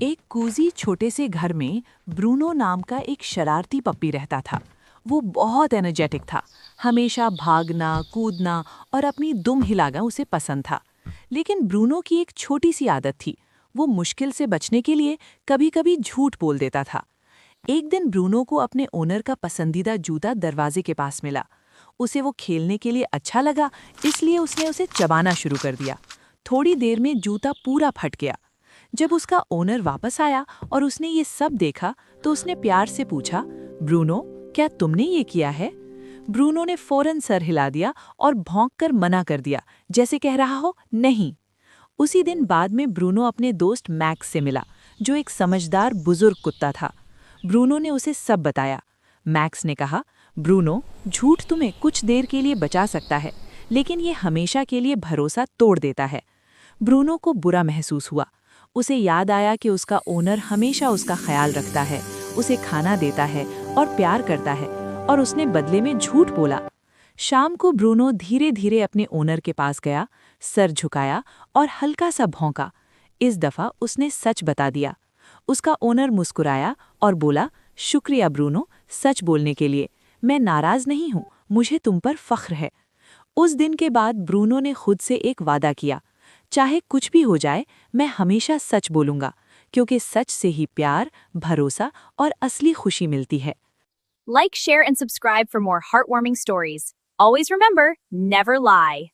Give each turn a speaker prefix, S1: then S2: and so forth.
S1: एक कूजी छोटे से घर में ब्रूनो नाम का एक शरारती पप्पी रहता था। वो बहुत एनर्जेटिक था, हमेशा भागना, कूदना और अपनी दुम हिलाना उसे पसंद था। लेकिन ब्रूनो की एक छोटी सी आदत थी, वो मुश्किल से बचने के लिए कभी-कभी झूठ बोल देता था। एक दिन ब्रूनो को अपने ओनर का पसंदीदा जूता दरवाजे के पास मिला। उसे वो खेलने के लिए अच्छा लगा, इसलिए उसने उसे चबाना शुरू कर दिया। थोड़ी देर में जूता पूरा फट गया। जब उसका ओनर वापस आया और उसने ये सब देखा तो उसने प्यार से पूछा, ब्रूनो, क्या तुमने ये किया है? ब्रूनो ने फौरन सर हिला दिया और भौंककर मना कर दिया, जैसे कह रहा हो नहीं। उसी दिन बाद में ब्रूनो अपने दोस्त मैक्स से मिला, जो एक समझदार बुजुर्ग कुत्ता था। ब्रूनो ने उसे सब बताया। मैक्स ने कहा, ब्रूनो, झूठ तुम्हें कुछ देर के लिए बचा सकता है, लेकिन ये हमेशा के लिए भरोसा तोड़ देता है। ब्रूनो को बुरा महसूस हुआ। उसे याद आया कि उसका ओनर हमेशा उसका ख्याल रखता है, उसे खाना देता है और प्यार करता है, और उसने बदले में झूठ बोला। शाम को ब्रूनो धीरे धीरे अपने ओनर के पास गया, सर झुकाया और हल्का सा भौंका। इस दफा उसने सच बता दिया। उसका ओनर मुस्कुराया और बोला, शुक्रिया ब्रूनो, सच बोलने के लिए। मैं नाराज नहीं हूँ, मुझे तुम पर फख्र है। उस दिन के बाद ब्रूनो ने खुद से एक वादा किया, चाहे कुछ भी हो जाए, मैं हमेशा सच बोलूंगा, क्योंकि सच से ही प्यार, भरोसा और असली खुशी मिलती है।
S2: Like, share, and subscribe for more heartwarming stories. Always remember, never lie.